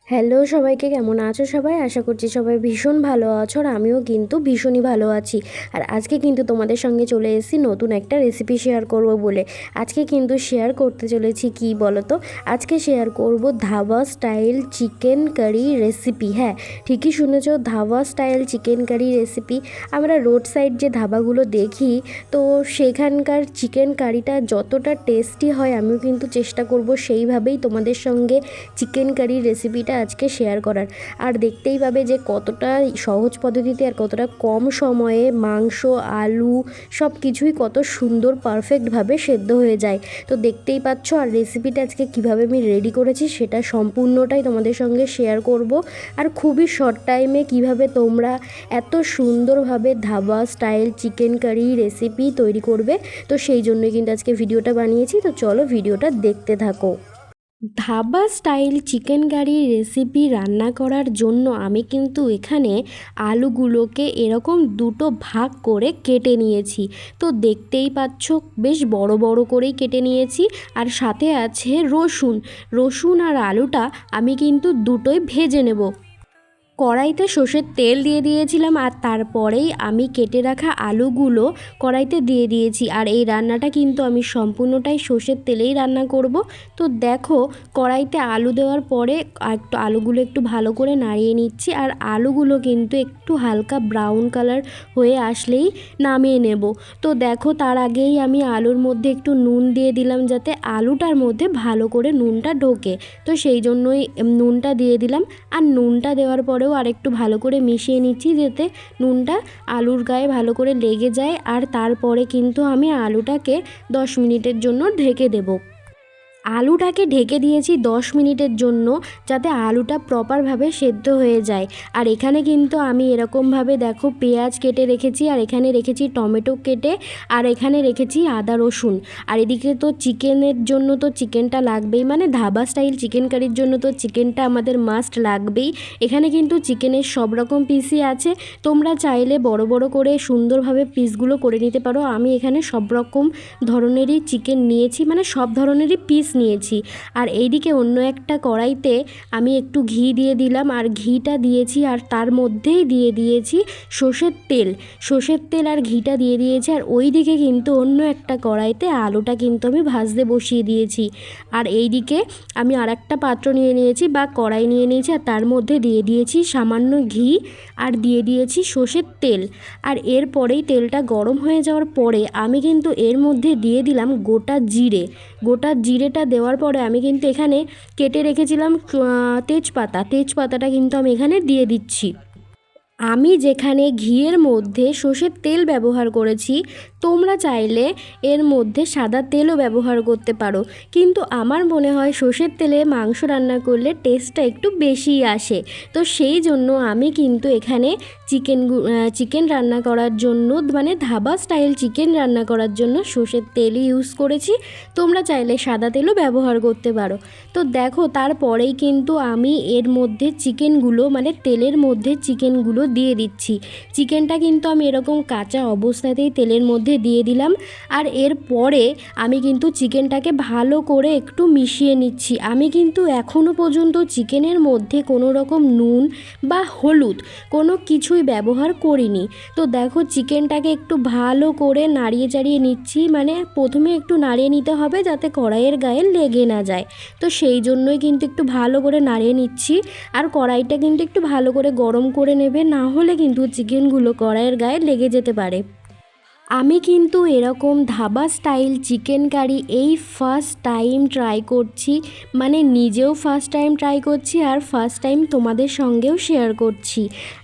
Hello সবাইকে, কেমন আছো সবাই? আশা করছি সবাই ভীষণ ভালো আছো, আর আমিও কিন্তু ভীষণই ভালো আছি। আর আজকে কিন্তু তোমাদের সঙ্গে চলে এসেছি নতুন একটা রেসিপি শেয়ার করব বলে। আজকে কিন্তু শেয়ার করতে চলেছি কি বলো তো, আজকে শেয়ার করব dhaba style chicken curry recipe. হ্যাঁ, ঠিকই শুনেছো, dhaba style chicken curry recipe. আমরা রোড সাইড যে ধাবাগুলো দেখি, তো সেখানকার চিকেন কারিটা যতটা টেস্টি হয় আমিও কিন্তু চেষ্টা করব সেইভাবেই তোমাদের সঙ্গে চিকেন কারি রেসিপিটা আজকে শেয়ার করার। আর দেখতেই পাবে যে কতটা সহজ পদ্ধতিতে আর কতটা কম সময়ে মাংস, আলু সব কিছুই কত সুন্দর পারফেক্টভাবে সেদ্ধ হয়ে যায়। তো দেখতেই পাচ্ছ, আর রেসিপিটা আজকে কিভাবে আমি রেডি করেছি সেটা সম্পূর্ণটাই তোমাদের সঙ্গে শেয়ার করব। আর খুবই শর্ট টাইমে কিভাবে তোমরা এত সুন্দরভাবে dhaba style chicken curry recipe তৈরি করবে, তো সেই জন্যই কিন্তু আজকে ভিডিওটা বানিয়েছি। তো চলো ভিডিওটা দেখতে থাকো। Dhaba style chicken curry recipe রান্না করার জন্য আমি কিন্তু এখানে আলুগুলোকে এরকম দুটো ভাগ করে কেটে নিয়েছি। তো দেখতেই পাচ্ছ বেশ বড় বড় করেই কেটে নিয়েছি। আর সাথে আছে রসুন আর আলুটা আমি কিন্তু দুটোই ভেজে নেব। কড়াইতে সর্ষের তেল দিয়ে দিয়েছিলাম, আর তারপরেই আমি কেটে রাখা আলুগুলো কড়াইতে দিয়ে দিয়েছি। আর এই রান্নাটা কিন্তু আমি সম্পূর্ণটাই সর্ষের তেলেই রান্না করব। তো দেখো, কড়াইতে আলু দেওয়ার পরে একটু আলুগুলো একটু ভালো করে নাড়িয়ে নিচ্ছি। আর আলুগুলো কিন্তু একটু হালকা ব্রাউন কালার হয়ে আসলেই নামিয়ে নেব। তো দেখো, তার আগেই আমি আলুর মধ্যে একটু নুন দিয়ে দিলাম, যাতে আলুটার মধ্যে ভালো করে নুনটা ঢোকে। তো সেই জন্যই নুনটা দিয়ে দিলাম। আর নুনটা দেওয়ার পরেও আরেকটু ভালো করে মিশিয়ে নিচ্ছি, যাতে নুনটা আলুর গায়ে ভালো করে লেগে যায়। আর তারপরে কিন্তু আমি আলুটাকে 10 মিনিটের জন্য ঢেকে দেবো। আলুটাকে ঢেকে দিয়েছি 10 মিনিটের জন্য, যাতে আলুটা প্রপারভাবে সেদ্ধ হয়ে যায়। আর এখানে কিন্তু আমি এরকমভাবে দেখো পেঁয়াজ কেটে রেখেছি, আর এখানে রেখেছি টমেটো কেটে, আর এখানে রেখেছি আদা রসুন। আর এদিকে তো চিকেনের জন্য তো চিকেনটা লাগবেই, মানে ধাবা স্টাইল চিকেন কারির জন্য তো চিকেনটা আমাদের মাস্ট লাগবেই। এখানে কিন্তু চিকেনের সব রকম পিসই আছে। তোমরা চাইলে বড় বড় করে সুন্দরভাবে পিসগুলো করে নিতে পারো। আমি এখানে সব রকম ধরনেরই চিকেন নিয়েছি, মানে সব ধরনেরই পিস নিয়েছি। আর এইদিকে অন্য একটা কড়াইতে আমি একটু ঘি দিয়ে দিলাম, আর ঘিটা দিয়েছি, আর তার মধ্যেই দিয়ে দিয়েছি সর্ষের তেল আর ঘিটা দিয়ে দিয়েছি। আর ওই দিকে কিন্তু অন্য একটা কড়াইতে আলুটা কিন্তু আমি ভাজতে বসিয়ে দিয়েছি। আর এইদিকে আমি আর একটা পাত্র নিয়ে নিয়েছি বা কড়াই নিয়ে নিয়েছি, আর তার মধ্যে দিয়ে দিয়েছি সামান্য ঘি, আর দিয়ে দিয়েছি সর্ষের তেল। আর এরপরেই তেলটা গরম হয়ে যাওয়ার পরে আমি কিন্তু এর মধ্যে দিয়ে দিলাম গোটা জিরেটা দেওয়ার পরে আমি কিন্তু এখানে কেটে রেখেছিলাম তেজপাতাটা কিন্তু আমি এখানে দিয়ে দিচ্ছি। আমি যেখানে ঘিয়ের মধ্যে সর্ষের তেল ব্যবহার করেছি, তোমরা চাইলে এর মধ্যে সাদা তেলও ব্যবহার করতে পারো, কিন্তু আমার মনে হয় সর্ষের তেলে মাংস রান্না করলে টেস্টটা একটু বেশিই আসে। তো সেই জন্য আমি কিন্তু এখানে চিকেন রান্না করার জন্য, মানে ধাবা স্টাইল চিকেন রান্না করার জন্য সর্ষের তেলই ইউজ করেছি। তোমরা চাইলে সাদা তেলও ব্যবহার করতে পারো। তো দেখো, তারপরেই কিন্তু আমি এর মধ্যে চিকেনগুলো, মানে তেলের মধ্যে চিকেনগুলো দিয়ে দিচ্ছি। চিকেনটা কিন্তু আমি এরকম কাঁচা অবস্থাতেই তেলের মধ্যে দিয়ে দিলাম। আর এরপরে আমি কিন্তু চিকেনটাকে ভালো করে একটু মিশিয়ে নিচ্ছি। আমি কিন্তু এখনও পর্যন্ত চিকেনের মধ্যে কোনো রকম নুন বা হলুদ কোনো কিছুই ব্যবহার করিনি। তো দেখো, চিকেনটাকে একটু ভালো করে নাড়িয়ে চাড়িয়ে নিচ্ছি, মানে প্রথমে একটু নাড়িয়ে নিতে হবে যাতে কড়াইয়ের গায়ে লেগে না যায়। তো সেই জন্যই কিন্তু একটু ভালো করে নাড়িয়ে নিচ্ছি। আর কড়াইটা কিন্তু একটু ভালো করে গরম করে নেবে, না হলে কিন্তু চিকেনগুলো কড়াইয়ের গায়ে লেগে যেতে পারে। আমি কিন্তু এরকম ধাবা স্টাইল চিকেন কারি এই ফার্স্ট টাইম ট্রাই করছি, মানে নিজেও ফার্স্ট টাইম ট্রাই করছি, আর ফার্স্ট টাইম তোমাদের সঙ্গেও শেয়ার করছি।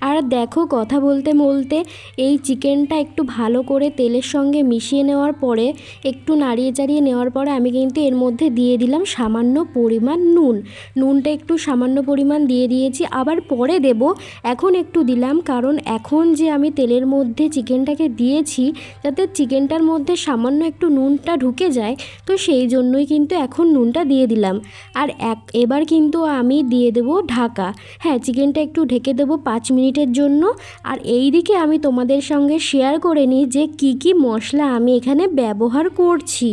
আর দেখো, কথা বলতে বলতে এই চিকেনটা একটু ভালো করে তেলের সঙ্গে মিশিয়ে নেওয়ার পরে, একটু নাড়িয়ে চাড়িয়ে নেওয়ার পরে আমি কিন্তু এর মধ্যে দিয়ে দিলাম সামান্য পরিমাণ নুনটা একটু সামান্য পরিমাণ দিয়ে দিয়েছি, আবার পরে দেব। এখন একটু দিলাম, কারণ এখন যে আমি তেলের মধ্যে চিকেনটাকে দিয়েছি, যাতে চিকেনটার মধ্যে সামান্য একটু নুনটা ঢুকে যায়, তো সেই জন্যই কিন্তু এখন নুনটা দিয়ে দিলাম। আর এবার কিন্তু আমি দিয়ে দেবো ঢাকা। হ্যাঁ, চিকেনটা একটু ঢেকে দেবো 5 মিনিটের জন্য। আর এই দিকে আমি তোমাদের সঙ্গে শেয়ার করে নিই যে কী কী মশলা আমি এখানে ব্যবহার করছি।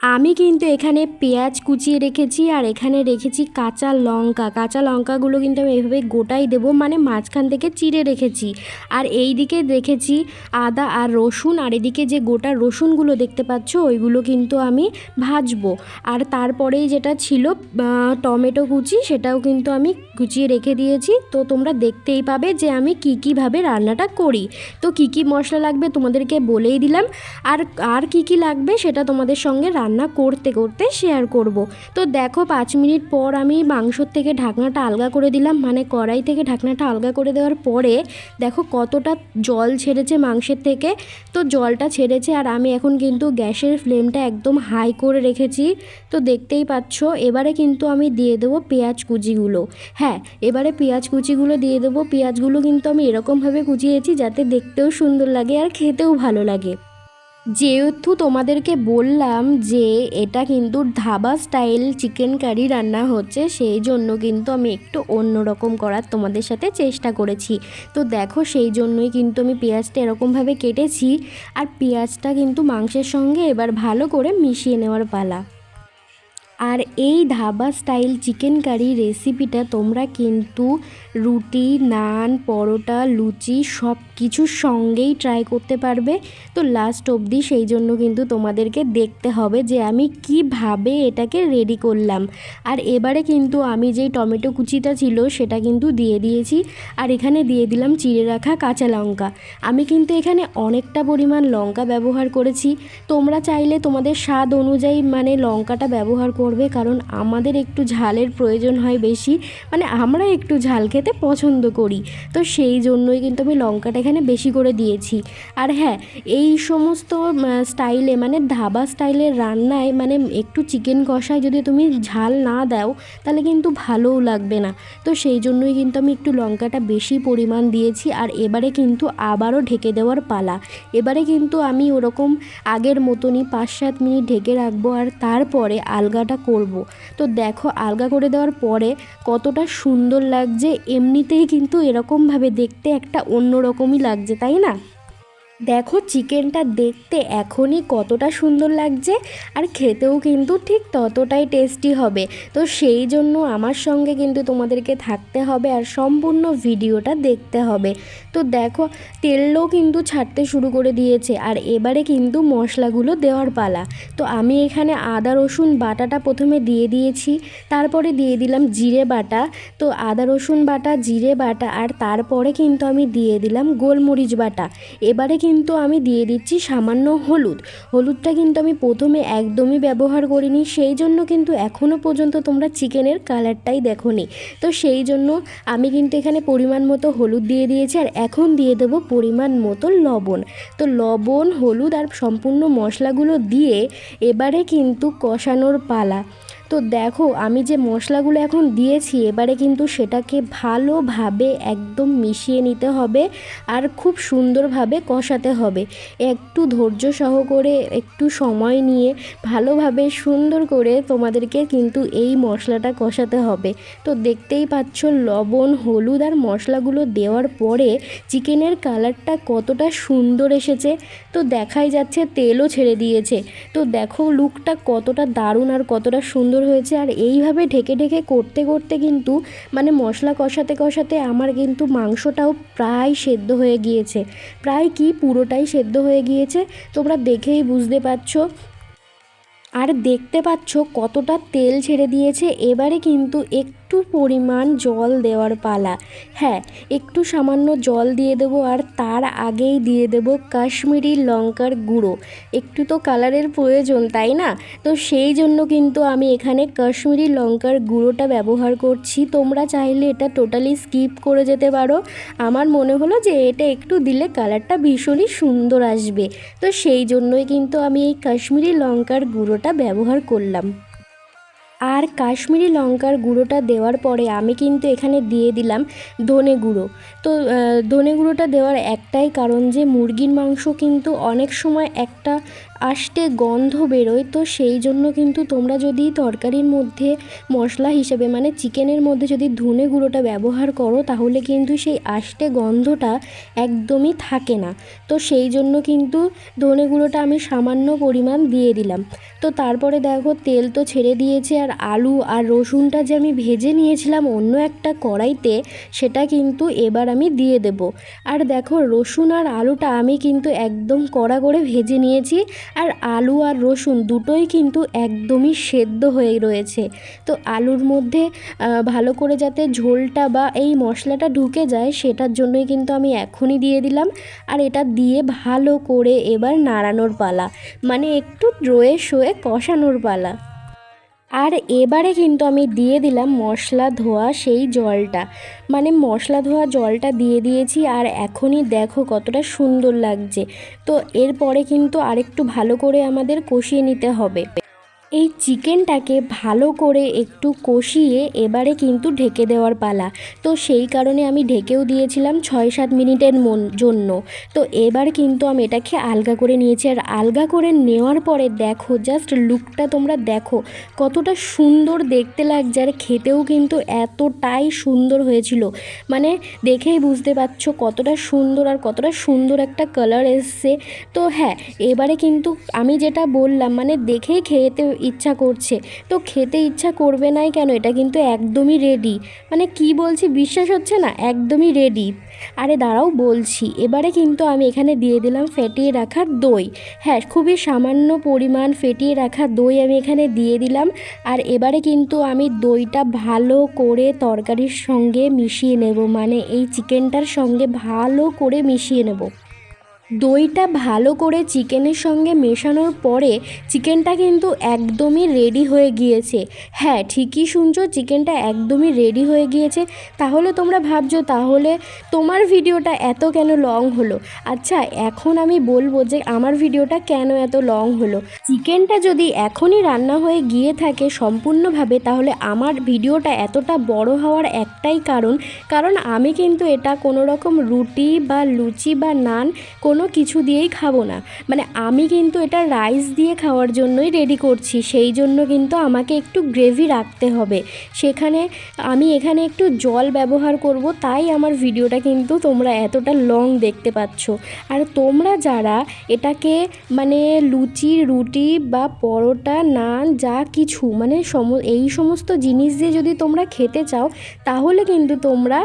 আমি কিন্তু এখানে পেঁয়াজ কুচিয়ে রেখেছি আর এখানে রেখেছি কাঁচা লঙ্কা। কাঁচা লঙ্কাগুলো কিন্তু আমি এইভাবে গোটাই দেবো, মানে মাঝখান থেকে চিড়ে রেখেছি। আর এই দিকে রেখেছি আদা আর রসুন, আর এদিকে যে গোটা রসুনগুলো দেখতে পাচ্ছ ওইগুলো কিন্তু আমি ভাজবো। আর তারপরেই যেটা ছিল টমেটো কুচি, সেটাও কিন্তু আমি কুচিয়ে রেখে দিয়েছি। তো তোমরা দেখতেই পাবে যে আমি কীভাবে রান্নাটা করি। তো কী মশলা লাগবে তোমাদেরকে বলেই দিলাম, আর আর কী লাগবে সেটা তোমাদের সঙ্গে রান্না করতে করতে শেয়ার করব। তো দেখো 5 মিনিট পর আমি মাংসর থেকে ঢাকনাটা আলগা করে দিলাম, মানে কড়াই থেকে ঢাকনাটা আলগা করে দেওয়ার পরে দেখো কতটা জল ছেড়েছে মাংসের থেকে। তো জলটা ছেড়েছে আর আমি এখন কিন্তু গ্যাসের ফ্লেমটা একদম হাই করে রেখেছি। তো দেখতেই পাচ্ছ এবারে কিন্তু আমি দিয়ে দেবো পেঁয়াজ কুচিগুলো। হ্যাঁ, এবারে পেঁয়াজ কুচিগুলো দিয়ে দেবো। পেঁয়াজগুলো কিন্তু আমি এরকমভাবে কুচিয়েছি যাতে দেখতেও সুন্দর লাগে আর খেতেও ভালো লাগে। যেহেতু তোমাদেরকে বললাম যে এটা কিন্তু ধাবা স্টাইল চিকেন কারি রান্না হচ্ছে, সেই জন্য কিন্তু আমি একটু অন্যরকম করার তোমাদের সাথে চেষ্টা করেছি। তো দেখো সেই জন্যই কিন্তু আমি পেঁয়াজটা এরকমভাবে কেটেছি, আর পেঁয়াজটা কিন্তু মাংসের সঙ্গে এবার ভালো করে মিশিয়ে নেওয়ার পালা। আর এই ধাবা স্টাইল চিকেন কারি রেসিপিটা তোমরা কিন্তু রুটি, নান, পরোটা, লুচি সব কিছুর সঙ্গেই ট্রাই করতে পারবে। তো লাস্ট অবধি সেই জন্য কিন্তু তোমাদেরকে দেখতে হবে যে আমি কিভাবে এটাকে রেডি করলাম। আর এবারে কিন্তু আমি যেই টমেটো কুচিটা ছিল সেটা কিন্তু দিয়ে দিয়েছি, আর এখানে দিয়ে দিলাম চিড়ে রাখা কাঁচা লঙ্কা। আমি কিন্তু এখানে অনেকটা পরিমাণ লঙ্কা ব্যবহার করেছি। তোমরা চাইলে তোমাদের স্বাদ অনুযায়ী মানে লঙ্কাটা ব্যবহার করবে, কারণ আমাদের একটু ঝালের প্রয়োজন হয় বেশি, মানে আমরা একটু ঝাল খেতে পছন্দ করি। তো সেই জন্যই কিন্তু আমি লঙ্কাটা এখানে বেশি করে দিয়েছি। আর হ্যাঁ, এই সমস্ত স্টাইলে মানে ধাবা স্টাইলের রান্নায় মানে একটু চিকেন কষায় যদি তুমি ঝাল না দাও তাহলে কিন্তু ভালোও লাগবে না। তো সেই জন্যই কিন্তু আমি একটু লঙ্কাটা বেশি পরিমাণ দিয়েছি। আর এবারে কিন্তু আবারও ঢেকে দেওয়ার পালা। এবারে কিন্তু আমি ওরকম আগের মতনই 5-7 মিনিট ঢেকে রাখবো, আর তারপরে আলগাটা করব। তো দেখো আলগা করে দেওয়ার পরে কতটা সুন্দর লাগছে। এমনিতেই কিন্তু এরকমভাবে দেখতে একটা অন্য রকমই লাগছে, তাই না? দেখো চিকেনটা দেখতে এখনই কতটা সুন্দর লাগছে, আর খেতেও কিন্তু ঠিক ততটাই টেস্টি হবে। তো সেই জন্য আমার সঙ্গে কিন্তু তোমাদেরকে থাকতে হবে আর সম্পূর্ণ ভিডিওটা দেখতে হবে। তো দেখো তেলও কিন্তু ছাড়তে শুরু করে দিয়েছে, আর এবারে কিন্তু মশলাগুলো দেওয়ার পালা। তো আমি এখানে আদা রসুন বাটাটা প্রথমে দিয়ে দিয়েছি, তারপরে দিয়ে দিলাম জিরে বাটা। তো আদা রসুন বাটা, জিরে বাটা, আর তারপরে কিন্তু আমি দিয়ে দিলাম গোলমরিচ বাটা। এবারে কিন্তু আমি দিয়ে দিচ্ছি সামান্য হলুদটা কিন্তু আমি প্রথমে একদমই ব্যবহার করিনি, সেই জন্য কিন্তু এখনও পর্যন্ত তোমরা চিকেনের কালারটাই দেখোনি। তো সেই জন্য আমি কিন্তু এখানে পরিমাণ মতো হলুদ দিয়ে দিয়েছি, আর এখন দিয়ে দেবো পরিমাণ মতো লবণ। তো লবণ, হলুদ আর সম্পূর্ণ মশলাগুলো দিয়ে এবারে কিন্তু কষানোর পালা। তো দেখো আমি যে মশলাগুলো এখন দিয়েছি এবারে কিন্তু সেটাকে ভালোভাবে একদম মিশিয়ে নিতে হবে, আর খুব সুন্দরভাবে কষাতে হবে। একটু ধৈর্য সহকারে একটু সময় নিয়ে ভালোভাবে সুন্দর করে তোমাদেরকে কিন্তু এই মশলাটা কষাতে হবে। তো দেখতেই পাচ্ছ লবণ, হলুদ আর মশলাগুলো দেওয়ার পরে চিকেনের কালারটা কতটা সুন্দর এসেছে। তো দেখাই যাচ্ছে তেলও ছেড়ে দিয়েছে। তো দেখো লুকটা কতটা দারুণ আর কতটা সুন্দর হয়েছে। আর এইভাবে ঢেকে ঢেকে করতে করতে কিন্তু মানে মশলা কষাতে কষাতে আমার কিন্তু মাংসটাও প্রায় সেদ্ধ হয়ে গিয়েছে, প্রায় কি পুরোটাই সেদ্ধ হয়ে গিয়েছে। তোমরা দেখেই বুঝতে পারছো, আর দেখতে পাচ্ছ কতটা তেল ছেড়ে দিয়েছে। এবারে কিন্তু একটু পরিমাণ জল দেওয়ার পালা। হ্যাঁ, একটু সামান্য জল দিয়ে দেবো, আর তার আগেই দিয়ে দেবো কাশ্মীরি লঙ্কার গুঁড়ো। একটু তো কালারের প্রয়োজন, তাই না? তো সেই জন্য কিন্তু আমি এখানে কাশ্মীরি লঙ্কার গুঁড়োটা ব্যবহার করছি। তোমরা চাইলে এটা টোটালি স্কিপ করে যেতে পারো। আমার মনে হলো যে এটা একটু দিলে কালারটা ভীষণই সুন্দর আসবে। তো সেই জন্যই কিন্তু আমি এই কাশ্মীরি লঙ্কার গুঁড়োটা ব্যবহার করলাম। আর কাশ্মীরি লঙ্কার গুঁড়োটা দেওয়ার পরে আমি কিন্তু এখানে দিয়ে দিলাম ধনে গুঁড়ো। তো ধনে গুঁড়োটা দেওয়ার একটাই কারণ যে মুরগির মাংস কিন্তু অনেক সময় একটা আষ্টে গন্ধ বেরোয়। তো সেই জন্য কিন্তু তোমরা যদি তরকারির মধ্যে মশলা হিসেবে মানে চিকেনের মধ্যে যদি ধনে গুঁড়োটা ব্যবহার করো তাহলে কিন্তু সেই আষ্টে গন্ধটা একদমই থাকে না। তো সেই জন্য কিন্তু ধনে গুঁড়োটা আমি সামান্য পরিমাণ দিয়ে দিলাম। তো তারপরে দেখো তেল তো ছেড়ে দিয়েছে, আর আলু আর রসুনটা যে আমি ভেজে নিয়েছিলাম অন্য একটা কড়াইতে সেটা কিন্তু এবার আমি দিয়ে দেব। আর দেখো রসুন আর আলুটা আমি কিন্তু একদম কড়া করে ভেজে নিয়েছি, আর আলু আর রসুন দুটোই কিন্তু একদমই সেদ্ধ হয়ে রয়েছে। তো আলুর মধ্যে ভালো করে যাতে ঝোলটা বা এই মশলাটা ঢুকে যায় সেটার জন্যই কিন্তু আমি এখনই দিয়ে দিলাম। আর এটা দিয়ে ভালো করে এবার নাড়ানোর পালা, মানে একটু রয়ে শোয়ে কষানোর পালা। আর এবারে কিন্তু আমি দিয়ে দিলাম মশলা ধোয়া সেই জলটা, মানে মশলা ধোয়া জলটা দিয়ে দিয়েছি। আর এখনই দেখো কতটা সুন্দর লাগছে। তো এরপরে কিন্তু আরেকটু ভালো করে আমাদের কষিয়ে নিতে হবে। এই চিকেনটাকে ভালো করে একটু কষিয়ে এবারে কিন্তু ঢেকে দেওয়ার পালা। তো সেই কারণে আমি ঢেকেও দিয়েছিলাম 6-7 মিনিটের জন্য। তো এবার কিন্তু আমি এটাকে আলগা করে নিয়েছি। আর আলগা করে নেওয়ার পরে দেখো জাস্ট লুকটা তোমরা দেখো কতটা সুন্দর দেখতে লাগছে, আর খেতেও কিন্তু এতটাই সুন্দর হয়েছিল। মানে দেখেই বুঝতে পারছো কতটা সুন্দর, আর কতটা সুন্দর একটা কালার এসছে। তো হ্যাঁ, এবারে কিন্তু আমি যেটা বললাম মানে দেখেই খেতে ইচ্ছা করছে। তো খেতে ইচ্ছা করবে নাই কেন, এটা কিন্তু একদমই রেডি। মানে কি বলছি বিশ্বাস হচ্ছে না, একদমই রেডি। আরে দাঁড়াও বলছি। এবারে কিন্তু আমি এখানে দিয়ে দিলাম ফেটিয়ে রাখা দই। হ্যাঁ, খুবই সামান্য পরিমাণ ফেটিয়ে রাখা দই আমি এখানে দিয়ে দিলাম। আর এবারে কিন্তু আমি দইটা ভালো করে তরকারির সঙ্গে মিশিয়ে নেব, মানে এই চিকেনটার সঙ্গে ভালো করে মিশিয়ে নেব। দইটা ভালো করে চিকেনের সঙ্গে মেশানোর পরে চিকেনটা কিন্তু একদমই রেডি হয়ে গিয়েছে। হ্যাঁ, ঠিকই শুনছো, চিকেনটা একদমই রেডি হয়ে গিয়েছে। তাহলে তোমরা ভাবছো তাহলে তোমার ভিডিওটা এত কেন লং হলো। আচ্ছা, এখন আমি বলবো যে আমার ভিডিওটা কেন এত লং হলো। চিকেনটা যদি এখনই রান্না হয়ে গিয়ে থাকে সম্পূর্ণভাবে তাহলে আমার ভিডিওটা এতটা বড় হওয়ার একটাই কারণ আমি কিন্তু এটা কোনো রকম রুটি বা লুচি বা নান কোনো কিছু দিয়েই খাবো না। মানে আমি কিন্তু এটা রাইস দিয়ে খাওয়ার জন্যই রেডি করছি। সেই জন্য কিন্তু আমাকে একটু গ্রেভি রাখতে হবে। সেখানে আমি এখানে একটু জল ব্যবহার করব, তাই আমার ভিডিওটা কিন্তু তোমরা এতটা লং দেখতে পাচ্ছ। আর তোমরা যারা এটাকে মানে লুচি, রুটি বা পরোটা, নান যা কিছু মানে এই সমস্ত জিনিস দিয়ে যদি তোমরা খেতে চাও তাহলে কিন্তু তোমরা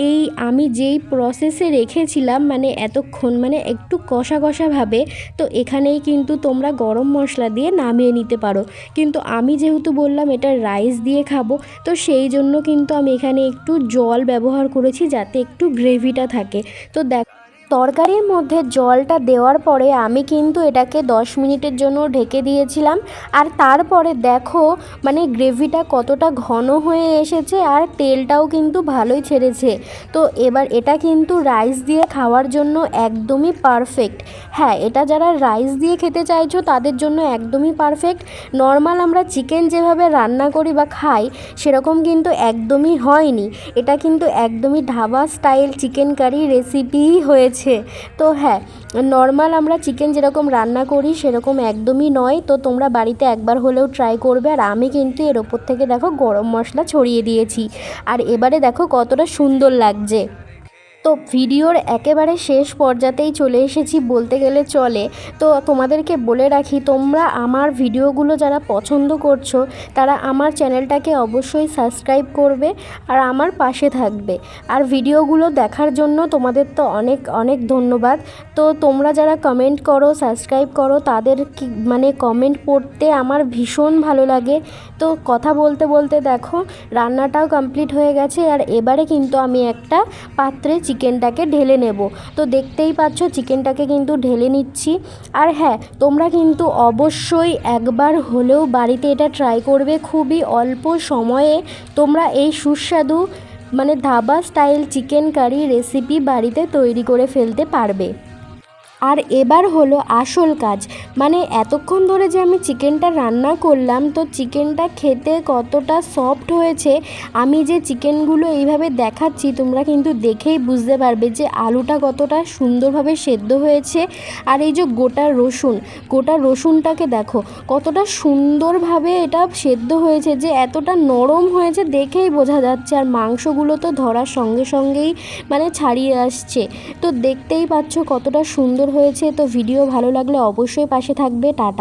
এই আমি যেই প্রসেসে রেখেছিলাম মানে এতক্ষণ মানে একটু কষা কষাভাবে, তো এখানেই কিন্তু তোমরা গরম মশলা দিয়ে নামিয়ে নিতে পারো। কিন্তু আমি যেহেতু বললাম এটা রাইস দিয়ে খাবো, তো সেই জন্য কিন্তু আমি এখানে একটু জল ব্যবহার করেছি যাতে একটু গ্রেভিটা থাকে। তো দেখ, তরকারির মধ্যে জলটা দেওয়ার পরে আমি কিন্তু এটাকে 10 মিনিটের জন্য ঢেকে দিয়েছিলাম। আর তারপরে দেখো মানে গ্রেভিটা কতটা ঘন হয়ে এসেছে, আর তেলটাও কিন্তু ভালোই ছেড়েছে। তো এবার এটা কিন্তু রাইস দিয়ে খাওয়ার জন্য একদমই পারফেক্ট। হ্যাঁ, এটা যারা রাইস দিয়ে খেতে চাইছো তাদের জন্য একদমই পারফেক্ট। নর্মাল আমরা চিকেন যেভাবে রান্না করি বা খাই সেরকম কিন্তু একদমই হয়নি। এটা কিন্তু একদমই ধাবা স্টাইল চিকেন কারি রেসিপিই হয়েছে। তো হ্যাঁ, নর্মাল আমরা চিকেন যেরকম রান্না করি সেরকম একদমই নয়। তো তোমরা বাড়িতে একবার হলেও ট্রাই করবে। আর আমি কিন্তু এর ওপর থেকে দেখো গরম মশলা ছড়িয়ে দিয়েছি। আর এবারে দেখো কতটা সুন্দর লাগছে। তো ভিডিওর একেবারে শেষ পর্যাতেই চলে এসেছি বলতে গেলে চলে। তো তোমাদেরকে বলে রাখি, তোমরা আমার ভিডিওগুলো যারা পছন্দ করছো তারা আমার চ্যানেলটাকে অবশ্যই সাবস্ক্রাইব করবে আর আমার পাশে থাকবে। আর ভিডিওগুলো দেখার জন্য তোমাদের তো অনেক অনেক ধন্যবাদ। তো তোমরা যারা কমেন্ট করো, সাবস্ক্রাইব করো, তাদের মানে কমেন্ট পড়তে আমার ভীষণ ভালো লাগে। তো কথা বলতে বলতে দেখো রান্নাটাও কমপ্লিট হয়ে গেছে। আর এবারে কিন্তু আমি একটা পাত্রে চিকেনটাকে ঢেলে নেব। তো দেখতেই পাচ্ছ চিকেনটাকে কিন্তু ঢেলে নিচ্ছি। আর হ্যাঁ, তোমরা কিন্তু অবশ্যই একবার হলেও বাড়িতে এটা ট্রাই করবে। খুবই অল্প সময়ে তোমরা এই সুস্বাদু মানে dhaba style chicken curry recipe বাড়িতে তৈরি করে ফেলতে পারবে। আর এবার হলো আসল কাজ, মানে এতক্ষণ ধরে যে আমি চিকেনটা রান্না করলাম, তো চিকেনটা খেতে কতটা সফট হয়েছে আমি যে চিকেনগুলো এইভাবে দেখাচ্ছি তোমরা কিন্তু দেখেই বুঝতে পারবে যে আলুটা কতটা সুন্দরভাবে সেদ্ধ হয়েছে। আর এই যে গোটা রসুনটাকে দেখো কতটা সুন্দরভাবে এটা সেদ্ধ হয়েছে, যে এতটা নরম হয়েছে দেখেই বোঝা যাচ্ছে। আর মাংসগুলো তো ধরার সঙ্গে সঙ্গেই মানে ছাড়িয়ে আসছে, তো দেখতেই পাচ্ছ কতটা সুন্দর হয়েছে। তো ভিডিও ভালো লাগলে অবশ্যই পাশে থাকবে। টাটা।